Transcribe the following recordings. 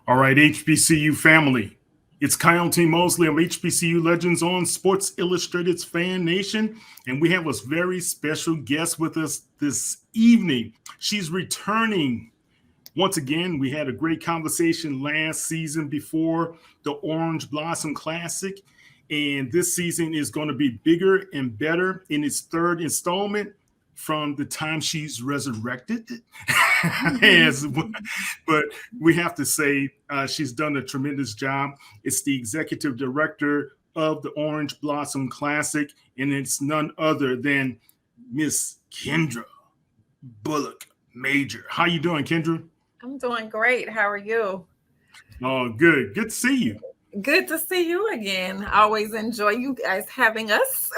All right, HBCU family. It's Kyle T. Mosley of HBCU Legends on Sports Illustrated's Fan Nation, and we have a very special guest with us this evening. She's returning. Once again, we had a great conversation last season before the Orange Blossom Classic, and this season is going to be bigger and better in its third installment from the time she's resurrected. As, but we have to say she's done a tremendous job. It's the executive director of the Orange Blossom Classic, and it's none other than Miss Kendra Bulluck Major. How you doing, Kendra? I'm doing great. How are you? Oh, good. Good to see you. Good to see you again. I always enjoy you guys having us.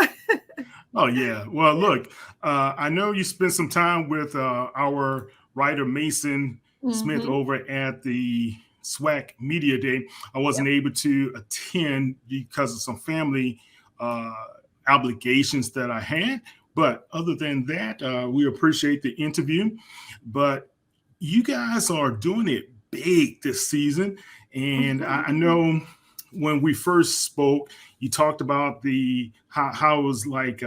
Oh, yeah. Well, look, I know you spent some time with our writer, Mason Smith, hmm over at the SWAC Media Day. I wasn't Yep. able to attend because of some family uh, obligations that I had. But other than that, we appreciate the interview. But you guys are doing it big this season. And I hmm know when we first spoke, you talked about the how it was like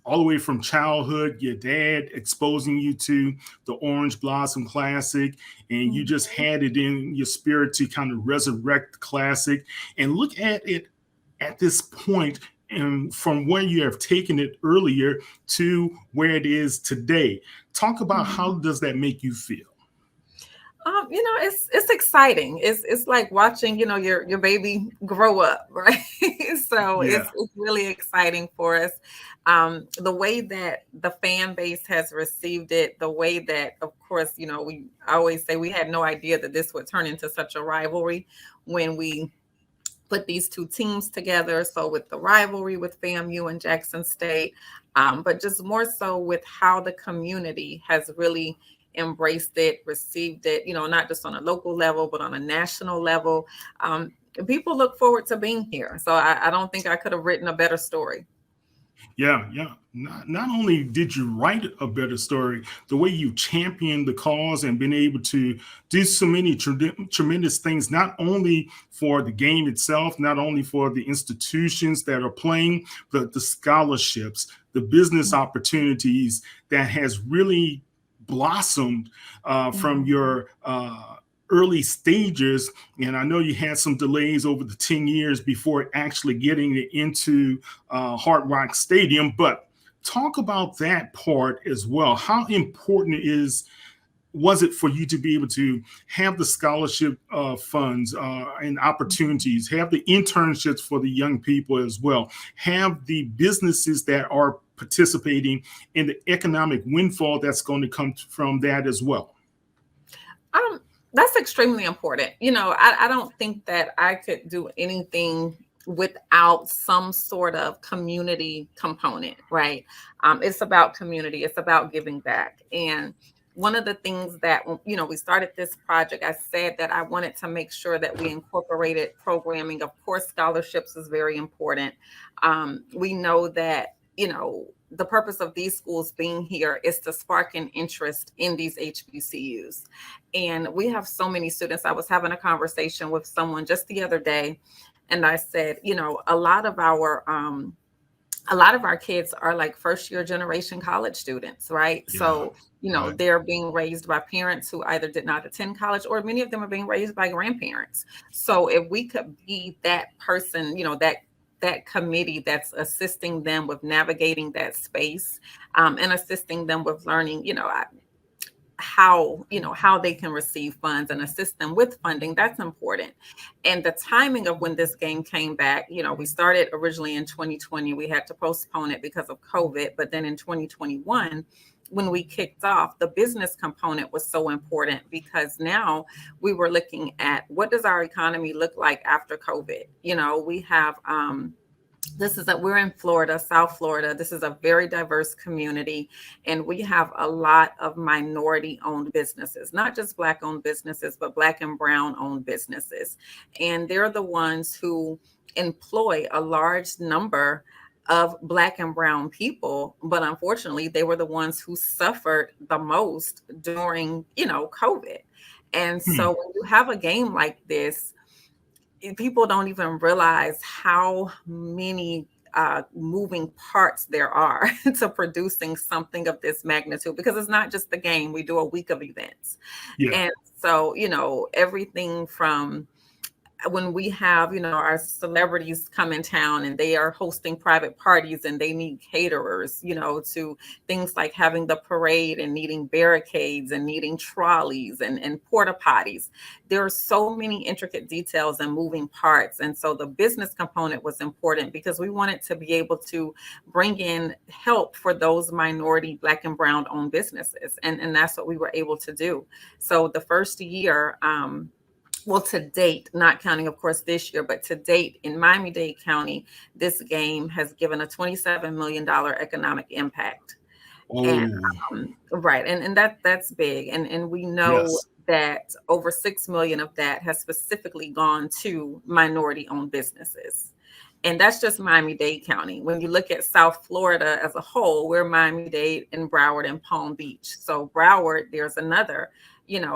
all the way from childhood, your dad exposing you to the Orange Blossom Classic, and you just hmm had it in your spirit to kind of resurrect the classic and look at it at this point and from where you have taken it earlier to where it is today. Talk about how does that make you feel? it's exciting. It's like watching, your baby grow up, right? So Yeah. it's really exciting for us. The way that the fan base has received it, the way that, of course, we I always say we had no idea that this would turn into such a rivalry when we put these two teams together. So with the rivalry with FAMU and Jackson State, but just more so with how the community has really embraced it, received it, not just on a local level, but on a national level. People look forward to being here. So I don't think I could have written a better story. Yeah, yeah. Not only did you write a better story, the way you championed the cause and been able to do so many tremendous things, not only for the game itself, not only for the institutions that are playing, but the scholarships, the business opportunities that has really blossomed from Mhm. your early stages. And I know you had some delays over the 10 years before actually getting it into Hard Rock Stadium. But talk about that part as well. How important was it for you to be able to have the scholarship funds and opportunities, have the internships for the young people as well, have the businesses that are participating in the economic windfall that's going to come from that as well? Um, that's extremely important. I don't think that I could do anything without some sort of community component, right? It's about community, it's about giving back. And one of the things that, we started this project, I said that I wanted to make sure that we incorporated programming. Of course, scholarships is very important. We know that, the purpose of these schools being here is to spark an interest in these HBCUs. And we have so many students. I was having a conversation with someone just the other day, and I said, a lot of our kids are like first year generation college students, right? Yeah, So, right. they're being raised by parents who either did not attend college, or many of them are being raised by grandparents. So if we could be that person, that committee that's assisting them with navigating that space, and assisting them with learning, how they can receive funds and assist them with funding, that's important. And the timing of when this game came back, we started originally in 2020. We had to postpone it because of COVID, but then in 2021, when we kicked off, the business component was so important because now we were looking at what does our economy look like after COVID. We have we're in Florida, South Florida. This is a very diverse community, and we have a lot of minority owned businesses, not just Black owned businesses, but Black and Brown owned businesses. And they're the ones who employ a large number of Black and Brown people. But unfortunately, they were the ones who suffered the most during, COVID. And Hmm. so when you have a game like this, people don't even realize how many moving parts there are to producing something of this magnitude, because it's not just the game. We do a week of events. Yeah. And so, everything from when we have, our celebrities come in town and they are hosting private parties and they need caterers, to things like having the parade and needing barricades and needing trolleys and porta potties. There are so many intricate details and moving parts. And so the business component was important because we wanted to be able to bring in help for those minority, Black and Brown owned businesses. And that's what we were able to do. So the first year, well, to date, not counting, of course, this year, but to date in Miami-Dade County, this game has given a $27 million economic impact. And Oh, right. And that's big. And we know yes. that over 6 million of that has specifically gone to minority owned businesses. And that's just Miami-Dade County. When you look at South Florida as a whole, we're Miami-Dade and Broward and Palm Beach. So Broward, there's another,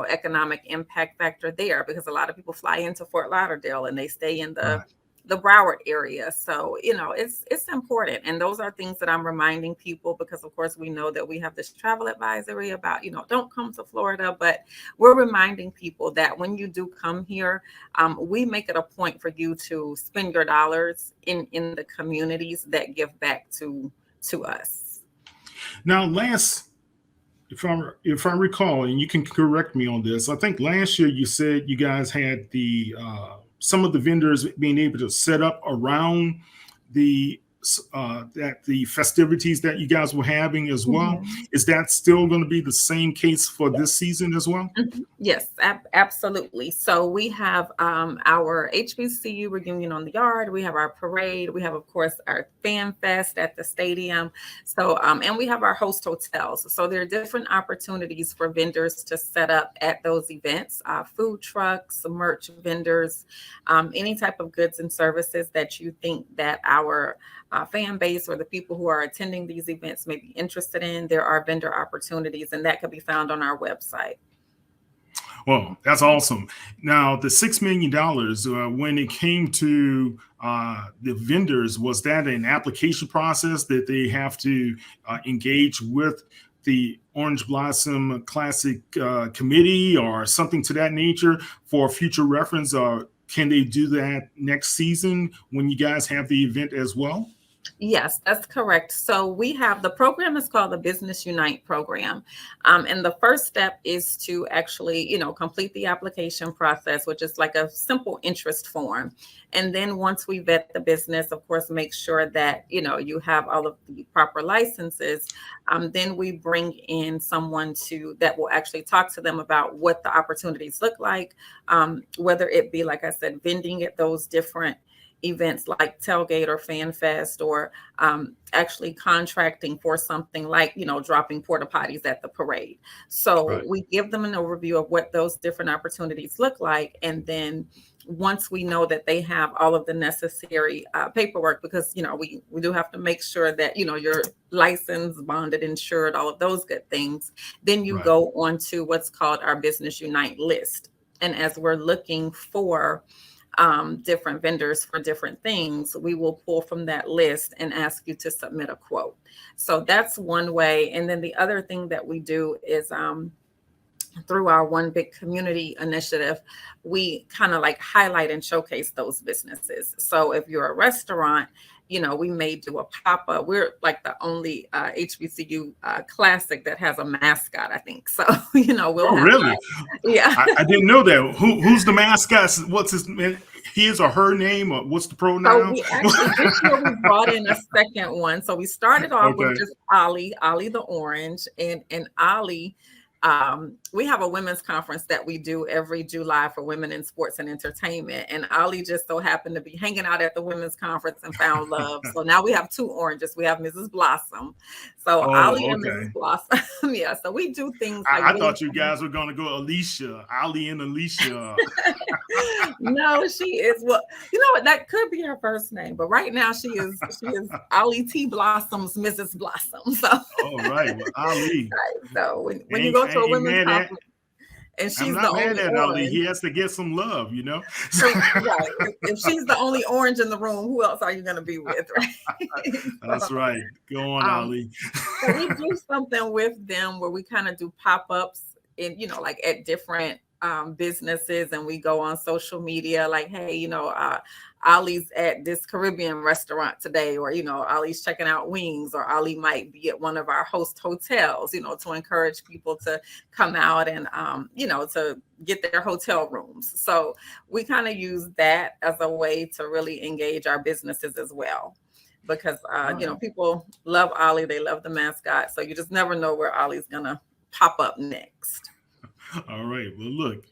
economic impact factor there, because a lot of people fly into Fort Lauderdale and they stay in the Right. Broward area. So, it's important. And those are things that I'm reminding people, because of course we know that we have this travel advisory about, don't come to Florida, but we're reminding people that when you do come here, we make it a point for you to spend your dollars in the communities that give back to us. Now, last, if I recall, and you can correct me on this, I think last year you said you guys had the some of the vendors being able to set up around the that the festivities that you guys were having as well. Mhm. Is that still going to be the same case for this season as well? Mhm. Yes, absolutely. So we have our HBCU reunion on the yard. We have our parade. We have, of course, our fan fest at the stadium. So, and we have our host hotels. So there are different opportunities for vendors to set up at those events, food trucks, merch vendors, any type of goods and services that you think that our fan base or the people who are attending these events may be interested in. There are vendor opportunities, and that can be found on our website. Well, that's awesome. Now, the $6 million, when it came to the vendors, was that an application process that they have to engage with the Orange Blossom Classic Committee or something to that nature for future reference? Or can they do that next season when you guys have the event as well? Yes, that's correct. So we have, the program is called the Business Unite program. And the first step is to actually, complete the application process, which is like a simple interest form. And then once we vet the business, of course, make sure that, you have all of the proper licenses. Then we bring in someone that will actually talk to them about what the opportunities look like, whether it be, like I said, vending at those different events like Tailgate or Fan Fest, or actually contracting for something like, dropping porta potties at the parade. So Right. we give them an overview of what those different opportunities look like. And then once we know that they have all of the necessary paperwork, because, we do have to make sure that, you're licensed, bonded, insured, all of those good things, then you Right. go on to what's called our Business Unite list. And as we're looking for different vendors for different things, we will pull from that list and ask you to submit a quote. So that's one way. And then the other thing that we do is through our One Big Community initiative, we kind of like highlight and showcase those businesses. So if you're a restaurant, we may do a pop-up. We're like the only HBCU classic that has a mascot, I think. So, we'll Oh, have really? yeah. I didn't know that. Who's the mascot? What's his or her name, or what's the So pronoun? we actually, this year we brought in a second one. So we started off with Okay. just Ollie the orange, and Ollie. We have a women's conference that we do every July for women in sports and entertainment. And Ollie just so happened to be hanging out at the women's conference and found love. So now we have two oranges. We have Mrs. Blossom. So Ollie Oh, and okay. Mrs. Blossom. Yeah. So we do things like I really thought you guys were going to go Alicia, Ali and Alicia. no, she is, well, you know what, that could be her first name, but right now she is Ollie T. Blossom's Mrs. Blossom. So All right. Well, Ali. so when you Ain't, go to a ain't women's mad at. conference, and I'm she's the not mad only at Ali. orange. He has to get some love, you know. Right. If she's the only orange in the room, who else are you going to be with, right? That's right. Go on, Um, Ali. so we do something with them where we kind of do pop-ups in, like at different businesses, and we go on social media like, hey, Ollie's at this Caribbean restaurant today, or Ollie's checking out wings, or Ollie might be at one of our host hotels, to encourage people to come out and to get their hotel rooms. So we kind of use that as a way to really engage our businesses as well, because people love Ollie, they love the mascot, so you just never know where Ollie's gonna pop up next. All right. Well, look,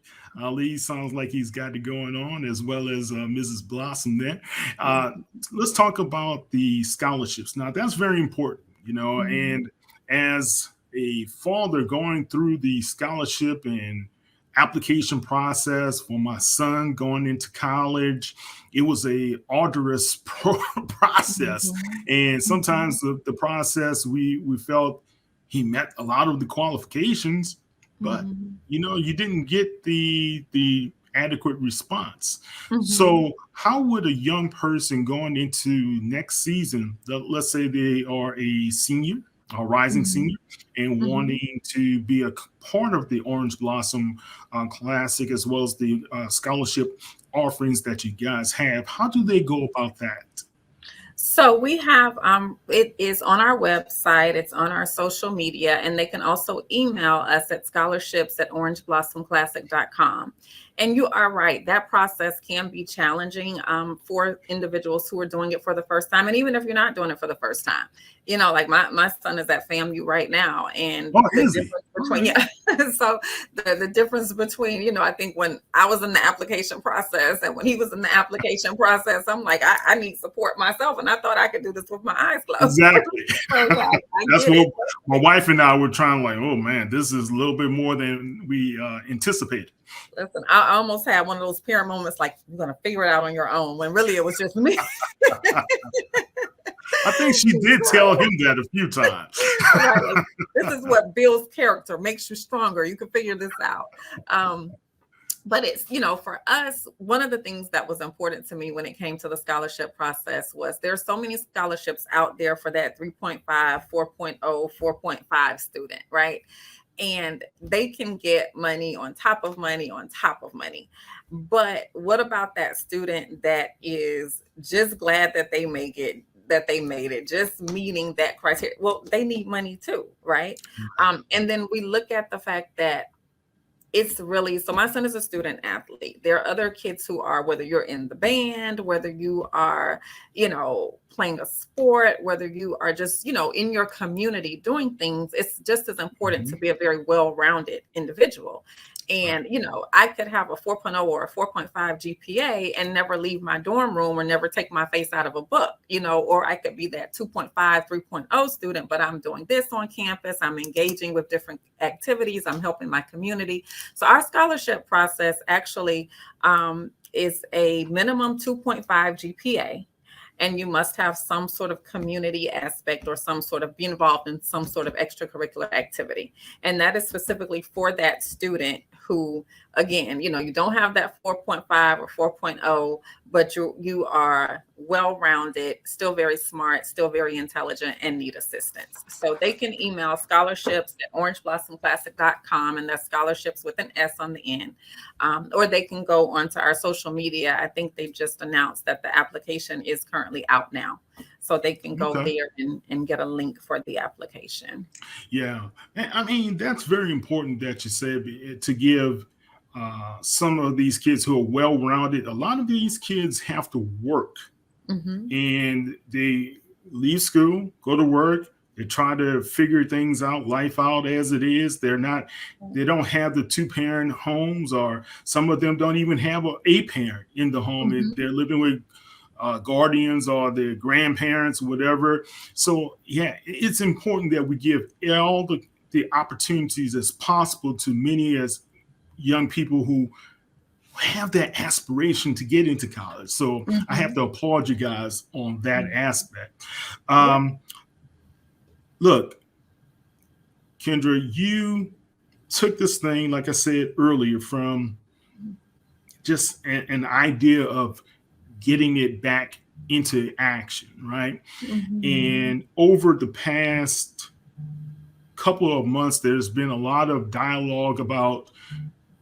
Ali sounds like he's got it going on, as well as Mrs. Blossom there. Uh, let's talk about the scholarships. Now, that's very important, Mhm. and as a father going through the scholarship and application process for my son going into college, it was a arduous process. Mhm. And Mhm. sometimes the process, we felt he met a lot of the qualifications, but Mhm. you didn't get the adequate response. Mhm. So how would a young person going into next season, let's say they are a senior, a rising senior, Mhm. and Mhm. wanting to be a part of the Orange Blossom Classic, as well as the scholarship offerings that you guys have, how do they go about that? So we have it is on our website, it's on our social media, and they can also email us at scholarships@orangeblossomclassic.com. And you are right, that process can be challenging for individuals who are doing it for the first time. And even if you're not doing it for the first time, like my son is at FAMU right now, and Oh, the is he? difference All between, right. yeah. So the difference between, I think when I was in the application process and when he was in the application process, I'm like, I need support myself. And I thought I could do this with my eyes closed. Exactly. So yeah, I That's get it. what my wife and I were trying, like, oh man, this is a little bit more than we anticipated. Listen, I almost had one of those parent moments like, you're going to figure it out on your own, when really it was just me. I think she did tell him that a few times. Right. Like, this is what builds character, makes you stronger. You can figure this out. Um, but it's, for us, one of the things that was important to me when it came to the scholarship process was there's so many scholarships out there for that 3.5, 4.0, 4.5 student, right? And they can get money on top of money on top of money. But what about that student that is just glad that they make it, that they made it, just meeting that criteria? Well, they need money too, right? And then we look at the fact that it's really, so my son is a student athlete. There are other kids who are, whether you're in the band, whether you are, playing a sport, whether you are just, in your community doing things, it's just as important to Mhm. be a very well-rounded individual. Right. And, I could have a 4.0 or a 4.5 GPA and never leave my dorm room or never take my face out of a book, or I could be that 2.5, 3.0 student, but I'm doing this on campus. I'm engaging with different activities. I'm helping my community. So our scholarship process actually is a minimum 2.5 GPA, and you must have some sort of community aspect or some sort of be involved in some sort of extracurricular activity. And that is specifically for that student who, again, you don't have that 4.5 or 4.0, but you are well-rounded, still very smart, still very intelligent, and need assistance. So they can email scholarships@orangeblossomclassic.com, and that's scholarships with an S on the end. Or they can go onto our social media. I think they've just announced that the application is currently out now. So they can go Okay. there and get a link for the application. Yeah. I mean, that's very important that you said to give some of these kids who are well rounded. A lot of these kids have to work, Hmm. and they leave school, go to work. They try to figure things out, life out as it is. They don't have the two-parent homes, or some of them don't even have a parent in the home. Hmm. They're living with guardians or their grandparents, whatever. So, yeah, it's important that we give all the opportunities as possible to many as young people who have that aspiration to get into college. So I have Hmm. to applaud you guys on that aspect. Yeah. Um, look, Kendra, you took this thing, like I said earlier, from just an idea of getting it back into action, right? Mhm. And over the past couple of months, there's been a lot of dialogue about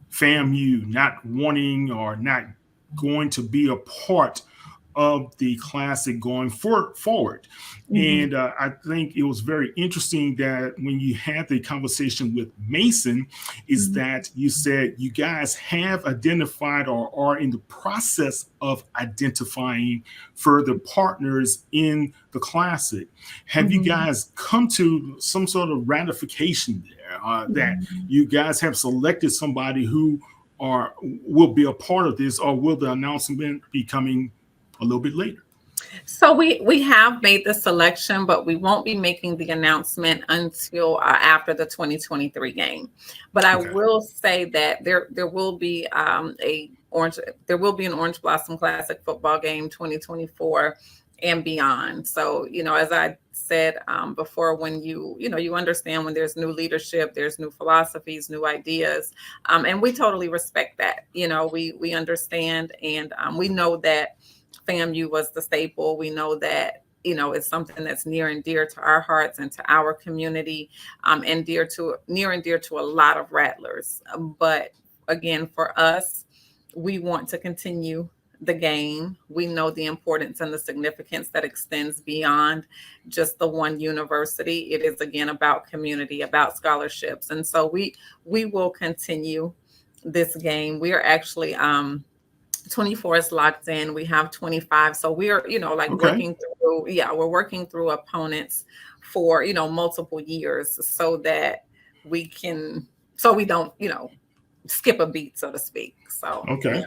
FAMU not wanting or not going to be a part of the classic going forward. Mhm. And I think it was very interesting that when you had the conversation with Mason, is Mhm. that you said you guys have identified or are in the process of identifying further partners in the classic. Have you Mhm. guys come to some sort of ratification there that Mhm. you guys have selected somebody who are will be a part of this, or will the announcement be coming a little bit later? So we have made the selection, but we won't be making the announcement until after the 2023 game. But I Okay. will say that there will be a orange there will be an Orange Blossom Classic football game 2024 and beyond. So as I said before, when you understand when there's new leadership, there's new philosophies, new ideas, and we totally respect that. We understand, and we know that FAMU was the staple. We know that it's something that's near and dear to our hearts and to our community, and near and dear to a lot of Rattlers. But again, for us, we want to continue the game. We know the importance and the significance that extends beyond just the one university. It is again about community, about scholarships, and so we will continue this game. We are actually 24 is locked in. We have 25. So we are, like Okay. we're working through opponents for, multiple years so that we can, so we don't, skip a beat, so to speak. So, yeah. Okay.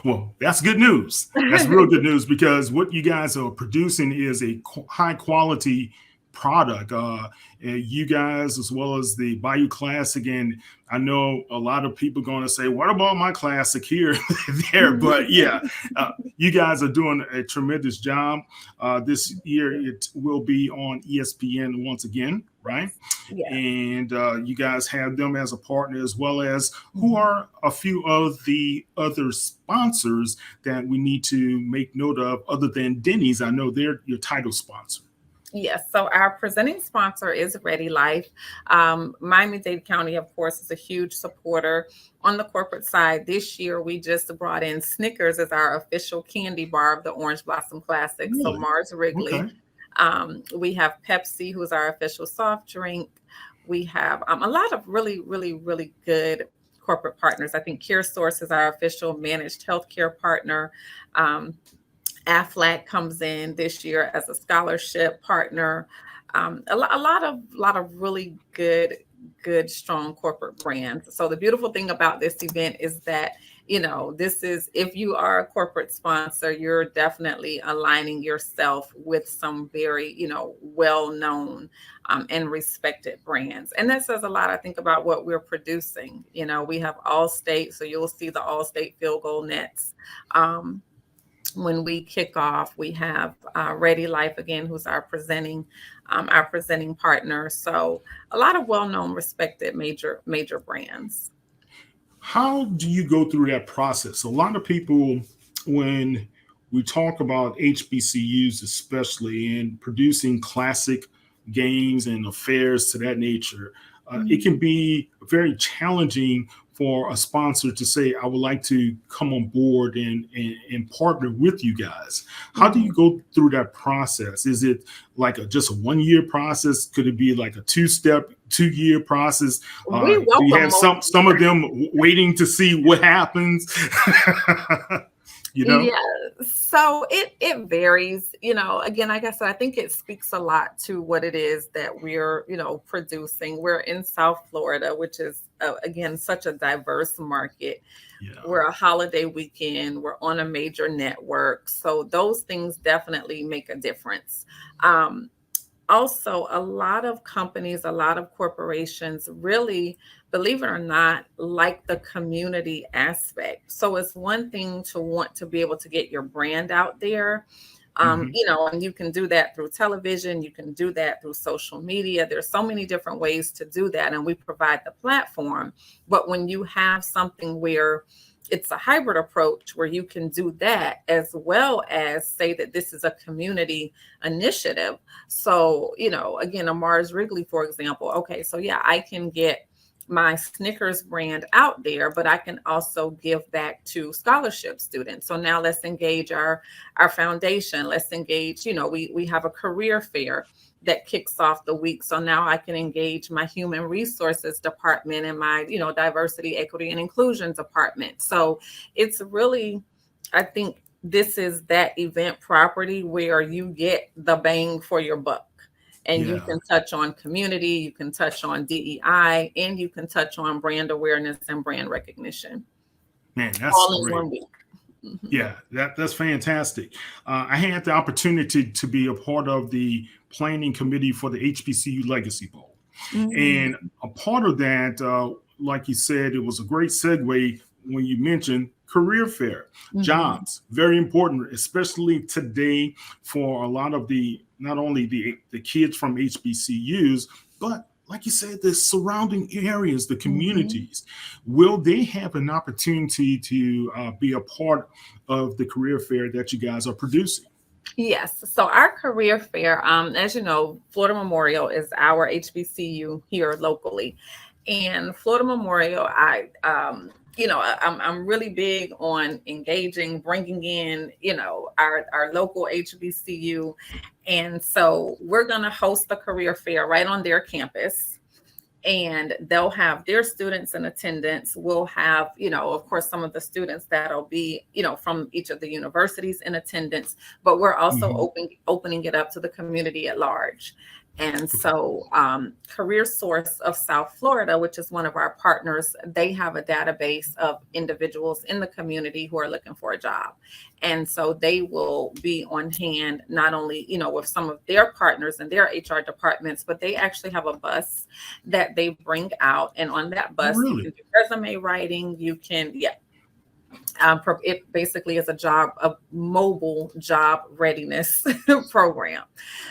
Well, that's good news. That's real good news because what you guys are producing is a high quality product. You guys, as well as the Bayou Classic, and I know a lot of people going to say, "What about my classic here, there?" But yeah, you guys are doing a tremendous job. This year, it will be on ESPN once again, right? Yeah. And you guys have them as a partner, as well as who Mhm. are a few of the other sponsors that we need to make note of, other than Denny's. I know they're your title sponsor. Yes. So our presenting sponsor is Ready Life. Miami-Dade County, of course, is a huge supporter. On the corporate side, this year we just brought in Snickers as our official candy bar of the Orange Blossom Classic. So Really? Mars Wrigley. Okay. We have Pepsi, who's our official soft drink. We have a lot of really, really, really good corporate partners. I think CareSource is our official managed healthcare partner. Um, Aflac comes in this year as a scholarship partner. A lot of really good, strong corporate brands. So the beautiful thing about this event is that this is, if you are a corporate sponsor, you're definitely aligning yourself with some very well known and respected brands, and that says a lot, I think, about what we're producing. We have Allstate, so you'll see the Allstate field goal nets. When we kick off, we have Ready Life again, who's our presenting partner. So a lot of well-known, respected major brands. How do you go through that process? A lot of people, when we talk about HBCUs, especially in producing classic games and affairs to that nature, it can be very challenging for a sponsor to say, "I would like to come on board and partner with you guys." How do you Mhm. go through that process? Is it like just a 1 year process? Could it be like a 2 year process? We Do you welcome have some of multi-year. them waiting to see what happens? you know? Yeah, so it varies. Again, like I said, I think it speaks a lot to what it is that we're, producing. We're in South Florida, which is again such a diverse market. Yeah. We're a holiday weekend. We're on a major network, so those things definitely make a difference. Um, Also, a lot of companies, a lot of corporations really, believe it or not, like the community aspect. So it's one thing to want to be able to get your brand out there, Mhm. And you can do that through television, you can do that through social media. There's so many different ways to do that, and we provide the platform. But when you have something where it's a hybrid approach where you can do that as well as say that this is a community initiative. So, again, a Mars Wrigley, for example. Okay, so yeah, I can get my Snickers brand out there, but I can also give back to scholarship students. So now let's engage our foundation. Let's engage, we have a career fair that kicks off the week. So now I can engage my human resources department and my, diversity, equity, and inclusion department. So it's really, I think this is that event property where you get the bang for your buck. And you Yeah, can touch on community, you can touch on DEI, and you can touch on brand awareness and brand recognition man, that's all in great. one week. Mhm. Yeah, that's fantastic. I had the opportunity to be a part of the planning committee for the HBCU Legacy Bowl. And Mhm. a part of that, like you said, it was a great segue when you mentioned career fair, Mhm. jobs, very important, especially today for a lot of not only the kids from HBCUs, but like you said, the surrounding areas, the Mhm. communities. Will they have an opportunity to be a part of the career fair that you guys are producing? Yes. So our career fair, as you know, Florida Memorial is our HBCU here locally, and Florida Memorial, I'm really big on engaging, bringing in, our local HBCU, and so we're going to host the career fair right on their campus, and they'll have their students in attendance. We'll have, of course, some of the students that'll be, from each of the universities in attendance, but we're also Mhm. opening it up to the community at large. And Okay. so, Career Source of South Florida, which is one of our partners, they have a database of individuals in the community who are looking for a job. And so they will be on hand, not only, with some of their partners and their HR departments, but they actually have a bus that they bring out. And on that Oh, bus, you can really? do resume writing. You can, yeah. It basically is a mobile job readiness program.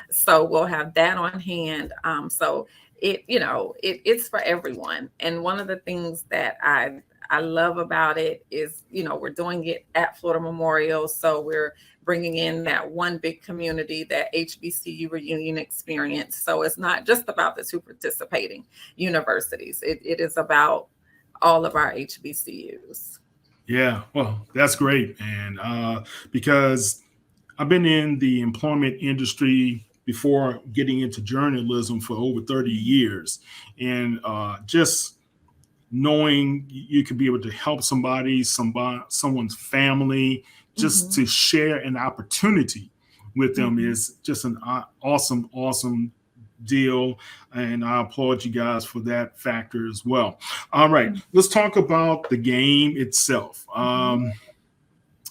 So we'll have that on hand. So it's for everyone. And one of the things that I love about it is, we're doing it at Florida Memorial. So we're bringing in that one big community, that HBCU reunion experience. So it's not just about the two participating universities. It is about all of our HBCUs. Yeah, well, that's great, man. Because I've been in the employment industry before getting into journalism for over 30 years. And just knowing you could be able to help someone's family, just Mhm. to share an opportunity with them Mhm. is just an awesome, awesome deal. And I applaud you guys for that factor as well. All right, let's talk about the game itself. Mhm.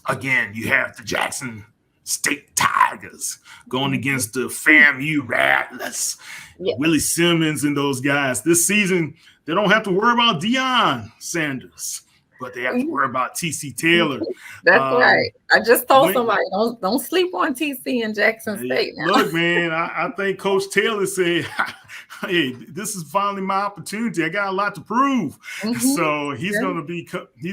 Again, you have the Jackson State Tigers going Mhm. against the FAMU Rattlers, Yes. Willie Simmons and those guys. This season, they don't have to worry about Deion Sanders, but they have to worry about TC Taylor. That's right. Um, I just told when, somebody, don't sleep on TC and Jackson State now. Look, man, I think Coach Taylor said, "Hey, this is finally my opportunity. I got a lot to prove." Mhm. So Yeah. he's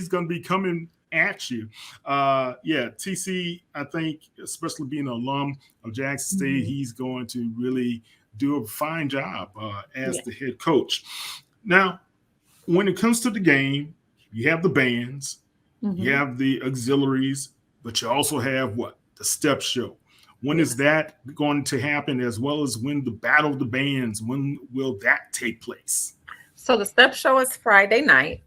gonna be coming at you. Yeah, TC, I think, especially being an alum of Jackson State, Mhm. he's going to really do a fine job as Yeah. the head coach. Now, when it comes to the game, you have the bands, you Mhm. have the auxiliaries, but you also have what? The step show. When is Yes. that going to happen, as well as when the battle of the bands? When will that take place? So the step show is Friday night.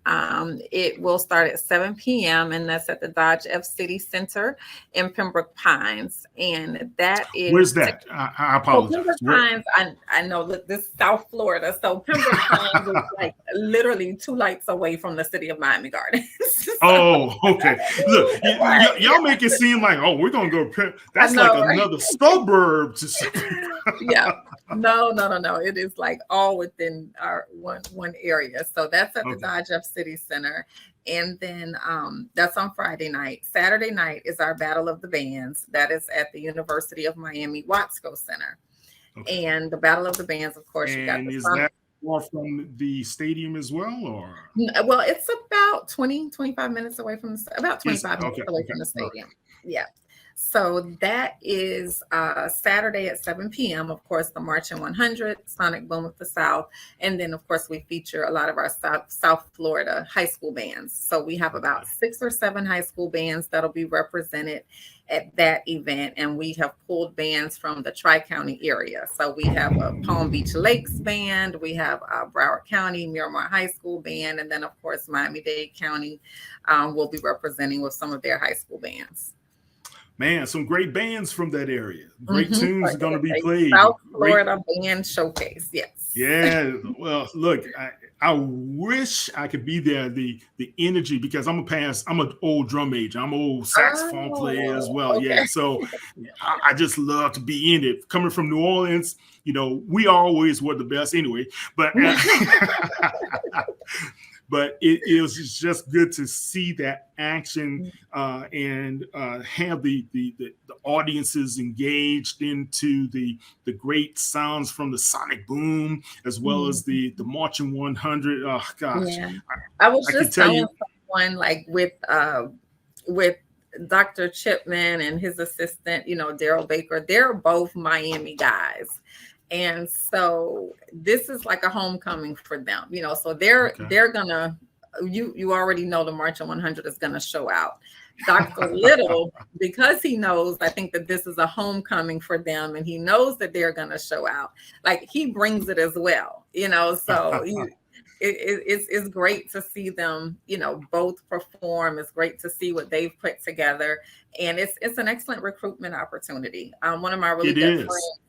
It will start at 7 p.m. and that's at the Dodge F City Center in Pembroke Pines. And that Where's is that? I so apologize. Pembroke Where? Pines. I know that this is South Florida. So Pembroke Pines is like literally 2 lights away from the city of Miami Gardens. So, Oh, okay. Look, right, y'all make it seem like, oh, we're gonna go. I That's like know, right? another suburb to. Yeah. No, no, no, no. It is like all within our one area. So that's at the Okay. Dodge F City Center. And then that's on Friday night. Saturday night is our Battle of the Bands. That is at the University of Miami Watsco Center. Okay. And the Battle of the Bands, of course, you got And the is Sonic. that far from the stadium as well, or Well, it's about 20, 25 minutes away from about is 25 minutes okay? away Okay. from the All right. stadium. Yeah. So that is Saturday at 7 p.m. Of course, the Marching 100, Sonic Boom of the South. And then, of course, we feature a lot of our South Florida high school bands. So we have about Okay. 6 or 7 high school bands that'll be represented at that event. And we have pulled bands from the Tri-County area. So we have a Palm Beach Lakes band. We have a Broward County, Miramar High School band. And then, of course, Miami-Dade County will be representing with some of their high school bands. Man, some great bands from that area. Great Mm-hmm. tunes are going to be played. South Great. Florida band showcase. Yes. Yeah. Well, look, I wish I could be there. The energy, because I'm an old drum major. I'm an old saxophone player as Oh, well. okay. Yeah. So I just love to be in it. Coming from New Orleans, we always were the best anyway. But but it was just good to see that action and have the audiences engaged into the great sounds from the sonic boom, as well as the Marching 100. Oh gosh, Yeah. I was I can just tell telling you. someone like with Dr. Chipman and his assistant, Daryl Baker, they're both Miami guys. And so this is like a homecoming for them, so Okay. they're gonna, you already know the Marching 100 is gonna show out. Dr. Little, because he knows, I think that this is a homecoming for them, and he knows that they're gonna show out. Like he brings it as well, so it's great to see them, both perform. It's great to see what they've put together, and it's an excellent recruitment opportunity. One of my really It good is. friends,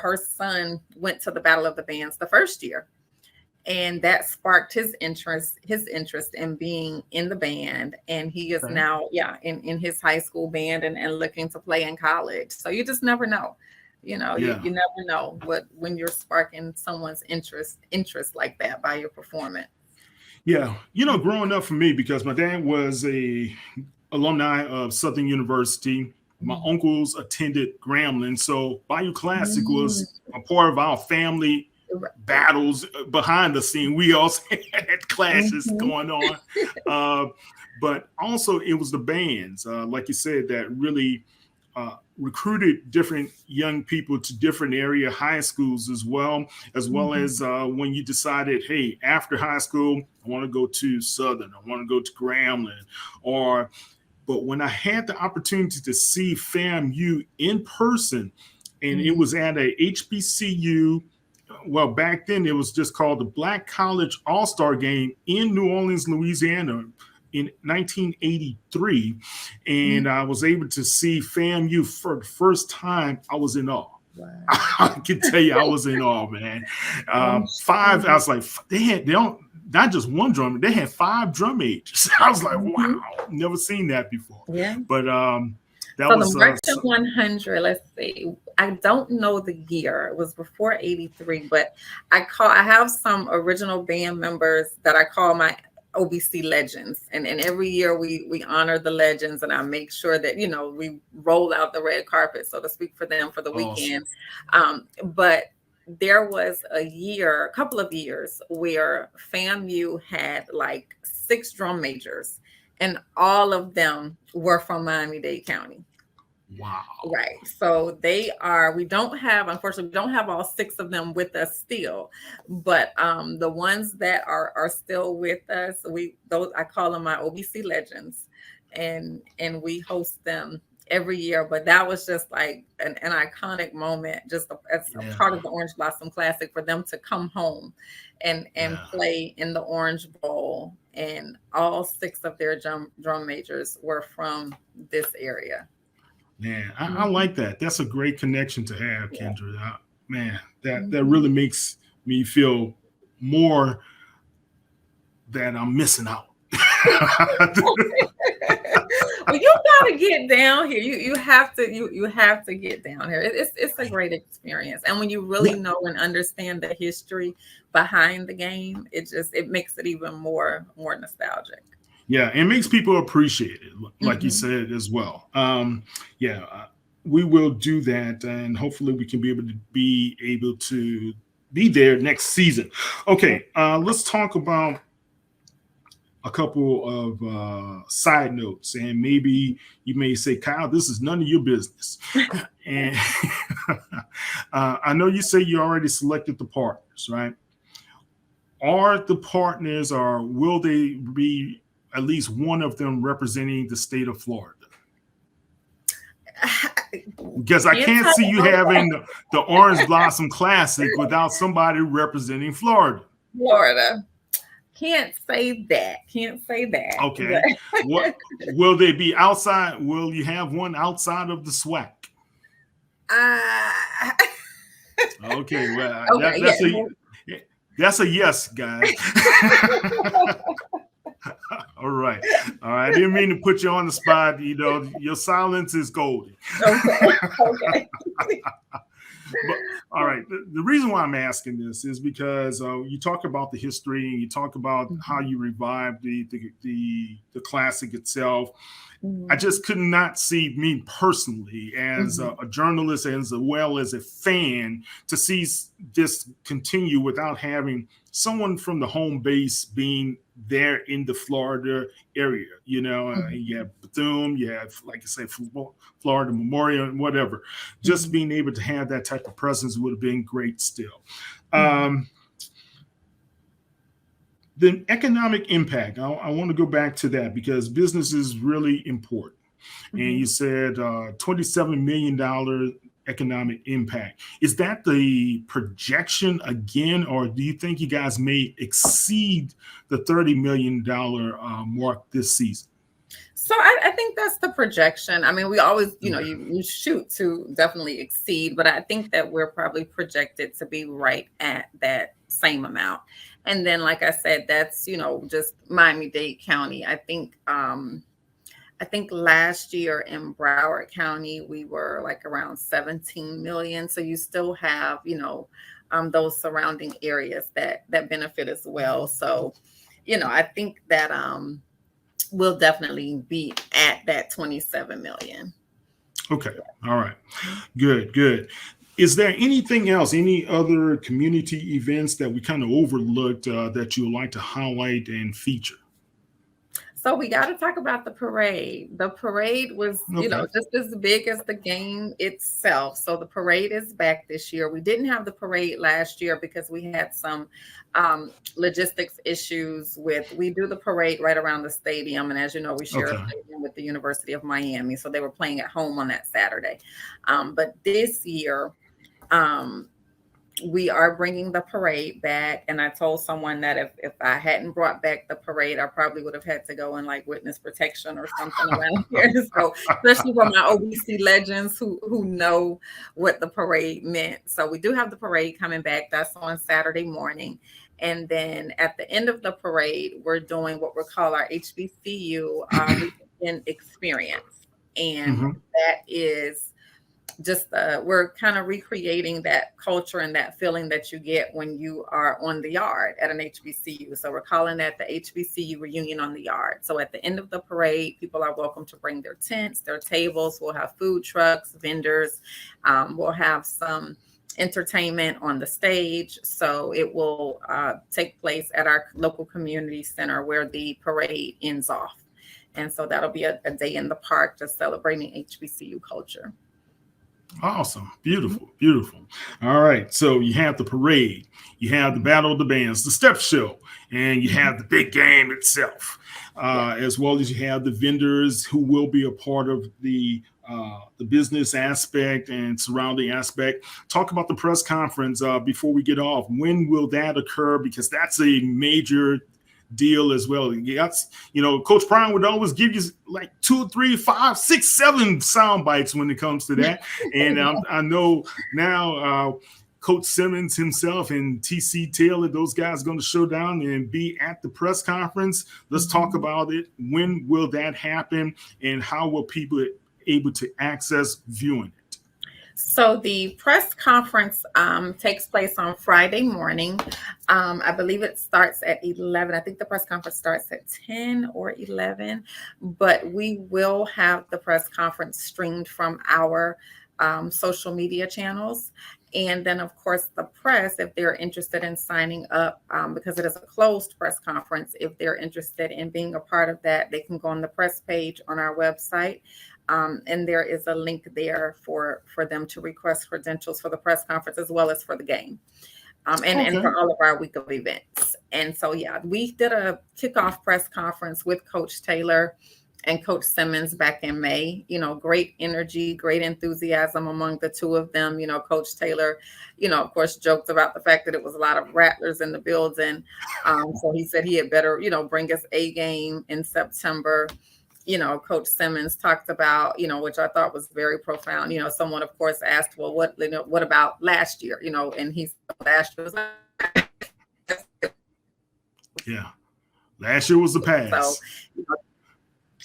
her son went to the Battle of the Bands the first year, and that sparked his interest in being in the band. And he is Okay. now, in his high school band and looking to play in college. So you just never know. Yeah. You never know when you're sparking someone's interest like that by your performance. Yeah. Growing up for me, because my dad was a alumni of Southern University. My Mhm. uncles attended Grambling, so Bayou Classic Mm. was a part of our family battles behind the scene. We also had clashes Mhm. going on, uh, but also it was the bands, like you said, that really recruited different young people to different area high schools, as well Mhm. as when you decided, hey, after high school, I want to go to Southern, I want to go to Grambling, or but when I had the opportunity to see FAMU in person, and it Mhm. was at a HBCU, well, back then it was just called the Black College All-Star Game in New Orleans, Louisiana in 1983. Mhm. And I was able to see FAMU for the first time. I was in awe. Wow. I can tell you, I was in awe, man. I'm Five, I sure. was like, they don't, not just one drummer, they had 5 drum majors. I was like, Mhm. wow, never seen that before. Yeah. But that So the was Marching 100, let's see. I don't know the year. It was before 83, but I have some original band members that I call my OBC legends. And every year we honor the legends, and I make sure that, we roll out the red carpet, so to speak, for them for the awesome. weekend. But there was a couple of years where FAMU had like 6 drum majors, and all of them were from Miami-Dade County. Wow. Right. So unfortunately, we don't have all 6 of them with us still, but the ones that are still with us, those I call them my OBC legends, and we host them every year. But that was just like an iconic moment, just as a Yeah. part of the Orange Blossom Classic, for them to come home and Yeah. play in the Orange Bowl, and all 6 of their drum majors were from this area. Man, I Mhm. like that. That's a great connection to have, Yeah. Kendra. Man, that Mhm. really makes me feel more that I'm missing out. Well, you gotta get down here. You have to you have to get down here. It's a great experience, and when you really Yeah, know and understand the history behind the game, it makes it even more nostalgic. yeah, it makes people appreciate it, like you Hmm. said as well. Yeah, we will do that, and hopefully we can be able to be there next season. Okay, let's talk about a couple of side notes, and maybe you may say, Kyle, this is none of your business. And I know you say you already selected the partners, right? Are the partners, or will they be at least one of them representing the state of Florida? Because I Can't can't tell see you you all having that. the Orange Blossom Classic without somebody representing Florida. Florida. Can't say that. Can't say that. But Okay. What will they be outside? Will you have one outside of the SWAC? uh, Okay, well okay, yeah. that's a yes, guys. All right, all right. I didn't mean to put you on the spot. You know, your silence is golden. Okay. Okay. But all right, the reason why I'm asking this is because you talk about the history and you talk about how Mhm. you revived the classic itself. I Mhm. just could not see me personally as Mhm. a journalist as well as a fan to see this continue without having someone from the home base being there in the Florida area. You know, you Mhm. have Bethune, you have, like I say, Florida Memorial, and whatever. Just Mhm. being able to have that type of presence would have been great still. Mhm. Um, the economic impact, I want to go back to that because business is really important. And you Mhm. said $27 million economic impact. Is that the projection again, or do you think you guys may exceed the $30 million mark this season? So I think that's the projection. I mean, we always, Okay. you shoot to definitely exceed, but I think that we're probably projected to be right at that same amount. And then, like I said, that's, just Miami-Dade County. I think last year in Broward County, we were like around 17 million. So you still have, those surrounding areas that benefit as well. So, I think that we'll definitely be at that 27 million. Okay. All right. Good. Good. Is there anything else, any other community events that we kind of overlooked that you would like to highlight and feature? So we got to talk about the parade. The parade was, Okay. just as big as the game itself. So the parade is back this year. We didn't have the parade last year because we had some logistics issues we do the parade right around the stadium. And as you know, we share a Okay. stadium with the University of Miami. So they were playing at home on that Saturday. But this year, um, we are bringing the parade back, and I told someone that if I hadn't brought back the parade, I probably would have had to go in like witness protection or something around here. So especially for my OBC legends who know what the parade meant. So we do have the parade coming back. That's on Saturday morning. And then at the end of the parade, we're doing what we call our HBCU Weekend Experience. And Hmm. that is just we're kind of recreating that culture and that feeling that you get when you are on the yard at an HBCU. So we're calling that the HBCU reunion on the yard. So at the end of the parade, people are welcome to bring their tents, their tables. We'll have food trucks, vendors. We'll have some entertainment on the stage. So it will take place at our local community center where the parade ends off. And so that'll be a day in the park just celebrating HBCU culture. Awesome. Beautiful. Beautiful. All right. So you have the parade, you have the Battle of the Bands, the step show, and you Mhm. have the big game itself, Yeah. as well as you have the vendors who will be a part of the business aspect and surrounding aspect. Talk about the press conference before we get off. When will that occur? Because that's a major deal as well. That's, Coach Prime would always give you like 2, 3, 5, 6, 7 sound bites when it comes to that. And I know now Coach Simmons himself and TC Taylor, those guys are going to show down and be at the press conference. Let's talk about it. When will that happen, and how will people able to access viewing it? So the press conference takes place on Friday morning. I believe it starts at 11. I think the press conference starts at 10 or 11, but we will have the press conference streamed from our social media channels. And then, of course, the press, if they're interested in signing up, because it is a closed press conference, if they're interested in being a part of that, they can go on the press page on our website. And there is a link there for them to request credentials for the press conference as well as for the game, and for all of our week of events. And so, yeah, we did a kickoff press conference with Coach Taylor and Coach Simmons back in May. Great energy, great enthusiasm among the two of them. Coach Taylor, of course, joked about the fact that it was a lot of Rattlers in the building. So he said he had better, bring us a game in September. Coach Simmons talked about, which I thought was very profound. Someone, of course, asked, well, what about last year? And he said last year was yeah, last year was the past. So,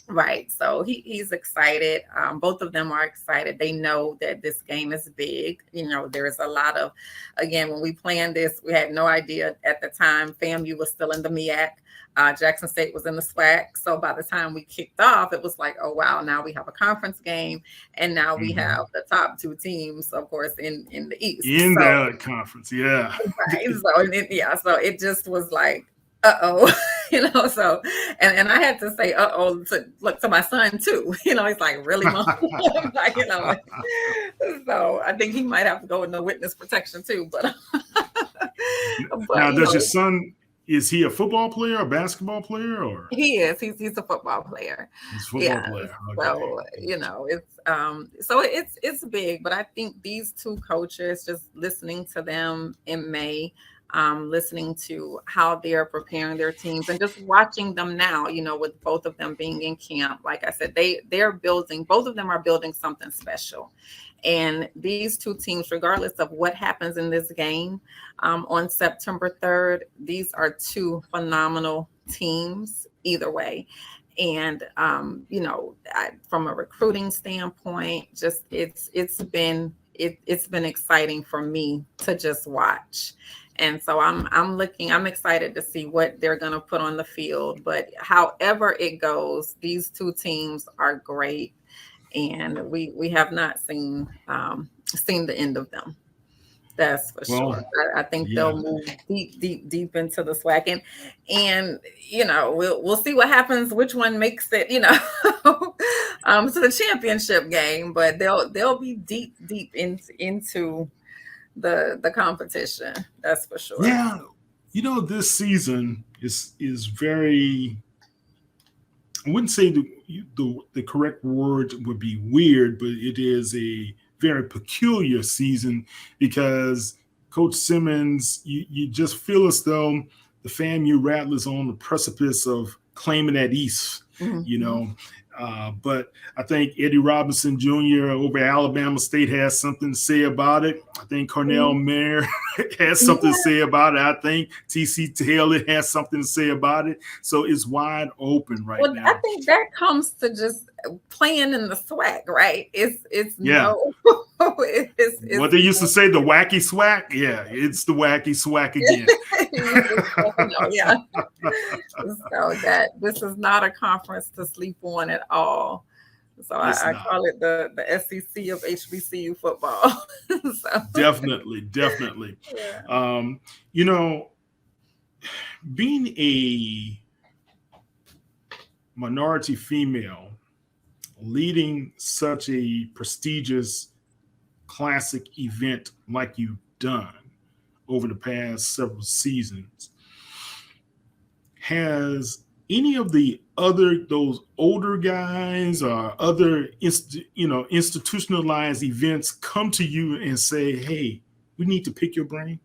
right. So he's excited. Both of them are excited. They know that this game is big. There's a lot of, again, when we planned this, we had no idea at the time. FAMU was still in the MEAC. Jackson State was in the SWAC. So by the time we kicked off, it was like, oh, wow, now we have a conference game. And now we have the top two teams, of course, in the East. In the conference, yeah. Right. So it just was like, so, and I had to say, to my son too, he's like, really, Mom? Like, so I think he might have to go into witness protection too, but now, does your son, is he a football player, a basketball player, or? He is. He's a football player. He's a football player. Okay. So it's big, but I think these two coaches, just listening to them in May, listening to how they're preparing their teams and just watching them now, with both of them being in camp. Like I said, both of them are building something special. And these two teams, regardless of what happens in this game on September 3rd, these are two phenomenal teams either way. And, from a recruiting standpoint, just it's been exciting for me to just watch. And so I'm excited to see what they're going to put on the field. But however it goes, these two teams are great. And we have not seen the end of them. That's for sure. I think they'll move deep into the SWAC, and we'll see what happens. Which one makes it, to the championship game? But they'll be deep into the competition. That's for sure. Yeah, this season is very. I wouldn't say the correct word would be weird, but it is a very peculiar season because Coach Simmons, you just feel as though the FAMU Rattlers on the precipice of claiming that East, but I think Eddie Robinson Jr. over at Alabama State has something to say about it. I think Cornell Mayer has something to say about it. I think TC Taylor has something to say about it. So it's wide open now. I think that comes to just playing in the SWAC, right? It's what they used to say, the wacky SWAC. Yeah, it's the wacky SWAC again. Yeah. So that this is not a conference to sleep on at all. So I call it the SEC of HBCU football. So. Definitely. Yeah. Being a minority female leading such a prestigious classic event like you've done over the past several seasons, has any of those older guys or other institutionalized events come to you and say, hey, we need to pick your brain?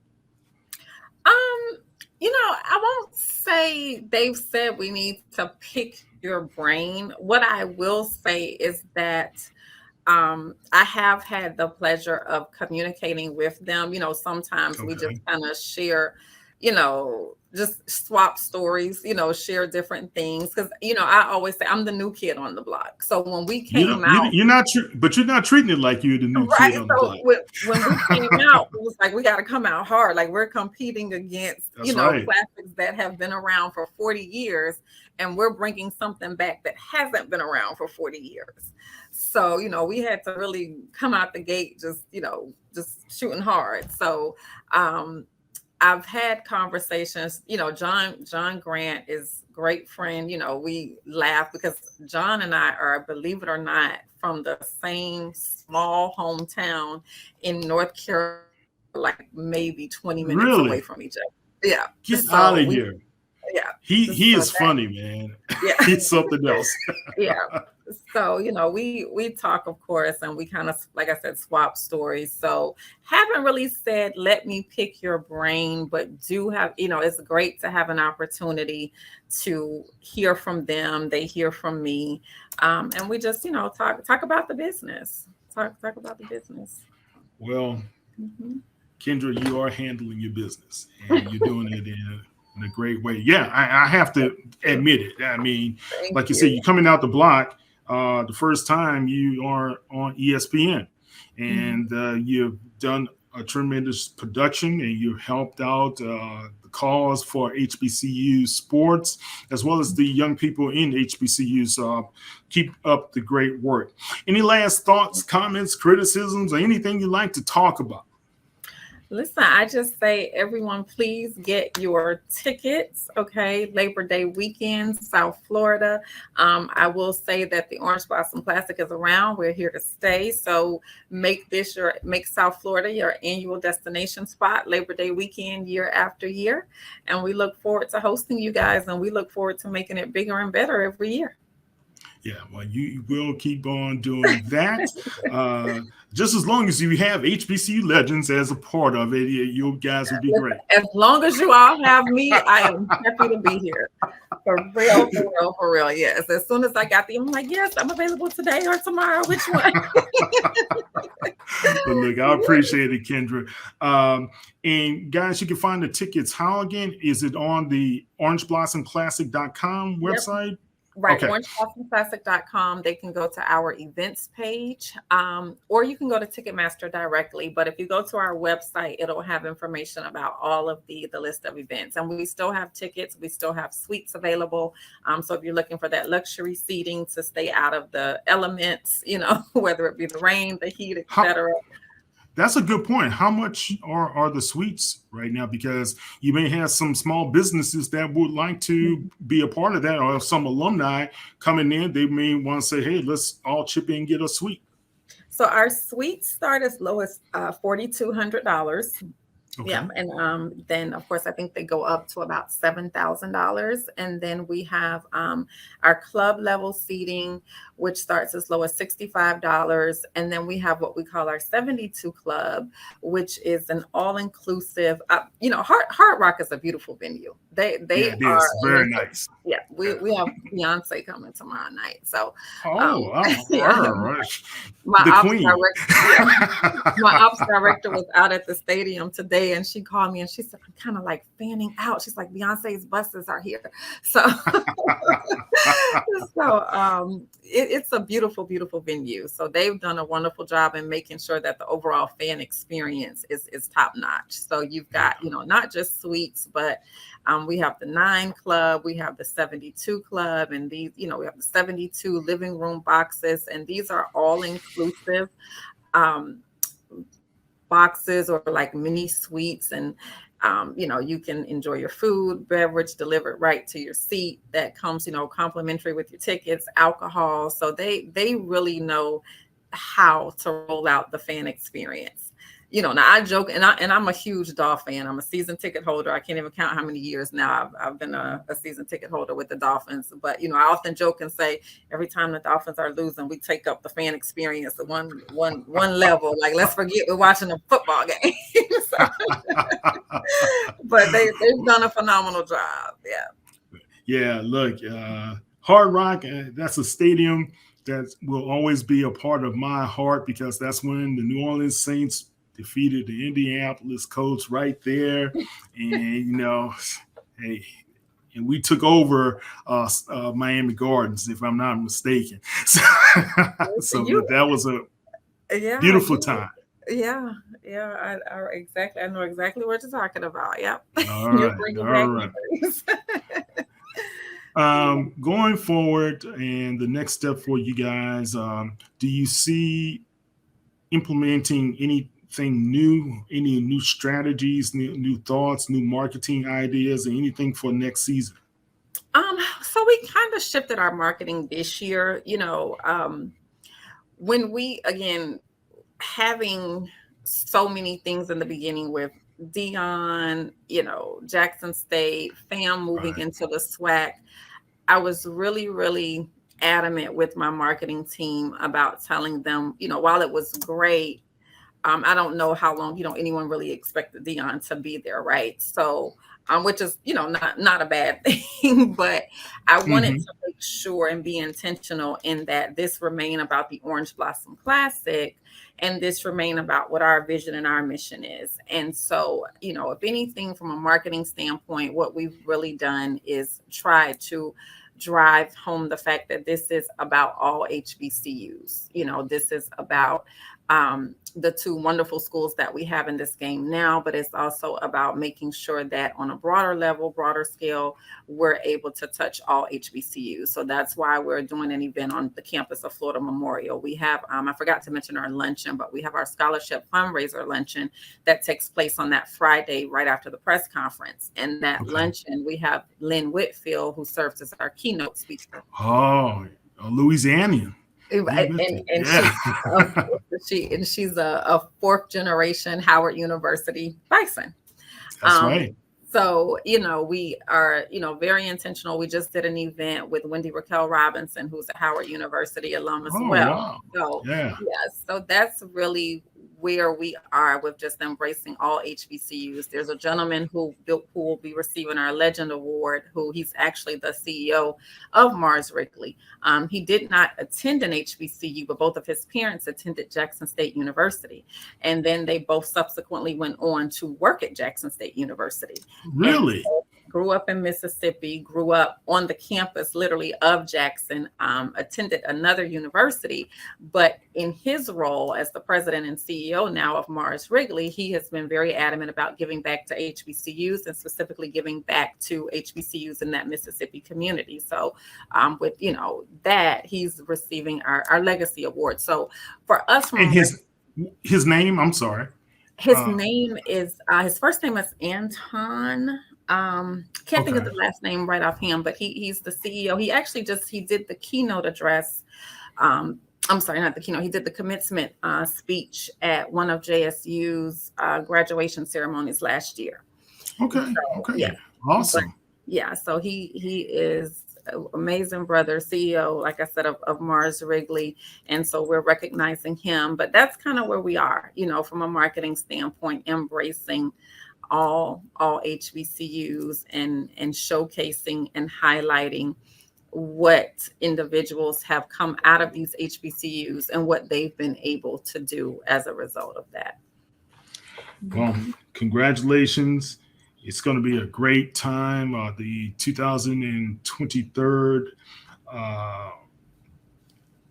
I won't say they've said we need to pick your brain. What I will say is that I have had the pleasure of communicating with them. Sometimes we just Okay. kind of share, just swap stories, share different things. Because, I always say I'm the new kid on the block. So when we You came don't, you, out, you're not, but you're not treating it like you're the new right. kid on the So block. when we came out, it was like we got to come out hard. Like we're competing against, That's right. classics that have been around for 40 years, and we're bringing something back that hasn't been around for 40 years. So, we had to really come out the gate just shooting hard. So, um, I've had conversations, John Grant is great friend. We laugh because John and I are, believe it or not, from the same small hometown in North Carolina, like maybe 20 minutes away Really? from each other. Yeah. Get out So of here. yeah. He So is funny, man. yeah. He's something else. Yeah. So, we talk, of course, and we kind of, like I said, swap stories. So haven't really said, let me pick your brain, but do have, it's great to have an opportunity to hear from them. They hear from me. And we just, talk about the business. Talk about the business. Well, Mhm. Kendra, you are handling your business and you're doing it in a great way. Yeah, I have to admit it. I mean, Thank like you said, you. you're coming out the block. The first time you are on ESPN, Mhm. and you've done a tremendous production, and you helped out the cause for HBCU sports as well as the young people in HBCUs. Keep up the great work. Any last thoughts, comments, criticisms, or anything you'd like to talk about? Listen, I just say, everyone, please get your tickets. Okay, Labor Day weekend, South Florida. I will say that the Orange Blossom Classic is around. We're here to stay. So make South Florida your annual destination spot, Labor Day weekend, year after year. And we look forward to hosting you guys, and we look forward to making it bigger and better every year. Yeah, well, you will keep on doing that. Uh, just as long as you have HBCU Legends as a part of it, you guys will be great. As long as you all have me, I am happy to be here. For real, for real, for real. Yes. As soon as I got I'm like, yes, I'm available today or tomorrow. Which one? But look, I appreciate it, Kendra. And guys, you can find the tickets. How again? Is it on the orangeblossomclassic.com Yep. website? Right. Okay. OrangeBlossomClassic.com. They can go to our events page, or you can go to Ticketmaster directly. But if you go to our website, it'll have information about all of the list of events. And we still have tickets. We still have suites available. So if you're looking for that luxury seating to stay out of the elements, whether it be the rain, the heat, How, etc. That's a good point. How much are the suites right now? Because you may have some small businesses that would like to be a part of that, or some alumni coming in, they may want to say, "Hey, let's all chip in and get a suite." So our suites start as low as $4,200. Yeah, Okay. and then of course I think they go up to about $7,000, and then we have our club level seating, which starts as low as $65, and then we have what we call our 72 club, which is an all inclusive. Hard Rock is a beautiful venue. They Yeah, it are, is and very it's nice. yeah. Yeah. We have Beyonce coming tomorrow night, so Oh, yeah, my the ops queen. director. Yeah, my ops director was out at the stadium today, and she called me and she said, I'm kind of like fanning out. She's like, Beyonce's buses are here. So, it's a beautiful, beautiful venue. So they've done a wonderful job in making sure that the overall fan experience is top notch. So you've got, not just suites, but we have the 9 club, we have the 72 club, and these, we have the 72 living room boxes, and these are all inclusive um, boxes, or like mini suites. And you can enjoy your food, beverage delivered right to your seat. That comes, complimentary with your tickets, alcohol. So they really know how to roll out the fan experience. Now I joke, and I'm a huge Dolphin fan. I'm a season ticket holder. I can't even count how many years now I've been a season ticket holder with the Dolphins. But I often joke and say, every time the Dolphins are losing, we take up the fan experience to one level. Like, let's forget we're watching a football game. So, but they've done a phenomenal job. Yeah. Yeah, look, Hard Rock, that's a stadium that will always be a part of my heart because that's when the New Orleans Saints defeated the Indianapolis Colts right there, and hey, and we took over Miami Gardens, if I'm not mistaken. So, You, that was a yeah, beautiful time. yeah, yeah. I exactly. I know exactly what you're talking about. Yep, All you're right, bringing all back right. memories. Going forward, and the next step for you guys, do you see implementing anything new, any new strategies, new thoughts, new marketing ideas, and anything for next season? So we kind of shifted our marketing this year. When we again having so many things in the beginning with Dion, Jackson State, FAM moving Right. into the SWAC, I was really, really adamant with my marketing team about telling them, while it was great, I don't know how long, anyone really expected Dion to be there, right? So, which is, not a bad thing, but I wanted Mm-hmm. to make sure and be intentional in that this remain about the Orange Blossom Classic, and this remain about what our vision and our mission is. And so, if anything, from a marketing standpoint, what we've really done is try to drive home the fact that this is about all HBCUs. This is about the two wonderful schools that we have in this game now, but it's also about making sure that on a broader level, broader scale, we're able to touch all HBCUs. So that's why we're doing an event on the campus of Florida Memorial. We have, I forgot to mention our luncheon, but we have our scholarship fundraiser luncheon that takes place on that Friday right after the press conference. And that Okay. luncheon, we have Lynn Whitfield, who serves as our keynote speaker. Oh, a Louisianian. And Yeah. she's a fourth generation Howard University Bison. That's Um, right. so, we are, very intentional. We just did an event with Wendy Raquel Robinson, who's a Howard University alum as Oh, well. wow. So, Yeah. yes, so that's really where we are with just embracing all HBCUs. There's a gentleman who will be receiving our Legend Award, who he's actually the CEO of Mars Wrigley. He did not attend an HBCU, but both of his parents attended Jackson State University. And then they both subsequently went on to work at Jackson State University. And Really? so grew up in Mississippi, grew up on the campus literally of Jackson, attended another university. But in his role as the president and CEO now of Mars Wrigley, he has been very adamant about giving back to HBCUs and specifically giving back to HBCUs in that Mississippi community. So with, that, he's receiving our Legacy Award. So for us And from his name, I'm sorry. his Uh, name is his first name is Anton. Can't think of okay. the last name right offhand, but he's the CEO. He actually he did the keynote address. I'm sorry, not the keynote. He did the commencement speech at one of JSU's graduation ceremonies last year. Okay. So yeah, Okay. but Awesome. yeah, so he is an amazing brother, CEO, like I said, of Mars Wrigley. And so we're recognizing him. But that's kind of where we are, from a marketing standpoint, embracing all HBCUs and showcasing and highlighting what individuals have come out of these HBCUs and what they've been able to do as a result of that. Well, Mhm. congratulations. It's going to be a great time. The 2023 uh,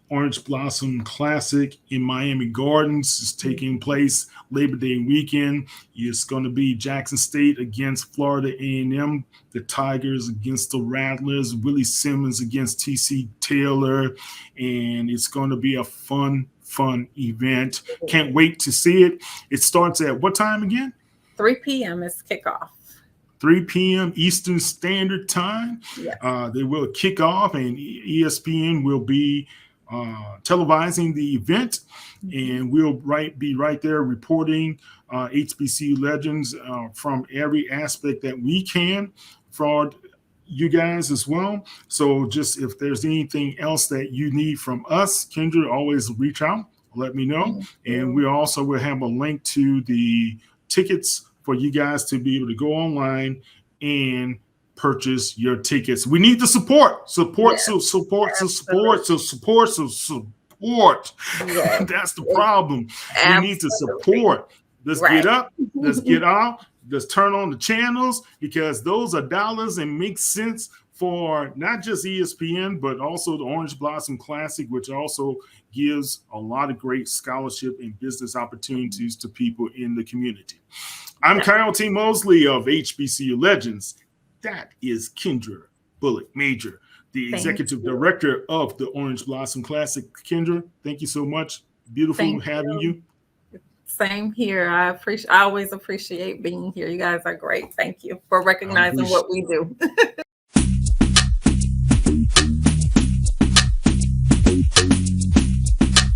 Orange Blossom Classic in Miami Gardens is taking place Labor Day weekend. It's going to be Jackson State against Florida A&M, the Tigers against the Rattlers, Willie Simmons against TC Taylor, and it's going to be a fun event. Can't wait to see it. It starts at what time again? 3 p.m. is kickoff. 3 p.m. Eastern Standard Time. Yeah. They will kick off, and ESPN will be televising the event, and we'll be right there reporting HBCU legends from every aspect that we can for you guys as well. So just if there's anything else that you need from us, Kendra, always reach out, let me know. Thank And you. we also will have a link to the tickets for you guys to be able to go online and purchase your tickets. We need the support. Support, Yes, so support, so absolutely. support, so support, so support. Yes, That's the problem. We need to absolutely. support. Let's get Right. up. Let's get out. Let's turn on the channels because those are dollars and make sense for not just ESPN, but also the Orange Blossom Classic, which also gives a lot of great scholarship and business opportunities to people in the community. I'm Yeah. Kyle T. Mosley of HBCU Legends. That is Kendra Bulluck Major, the Thank executive you. director of the Orange Blossom Classic. Kendra, thank you so much. Beautiful Thank having you. you. Same here. I always appreciate being here. You guys are great. Thank you for I recognizing appreciate what we do.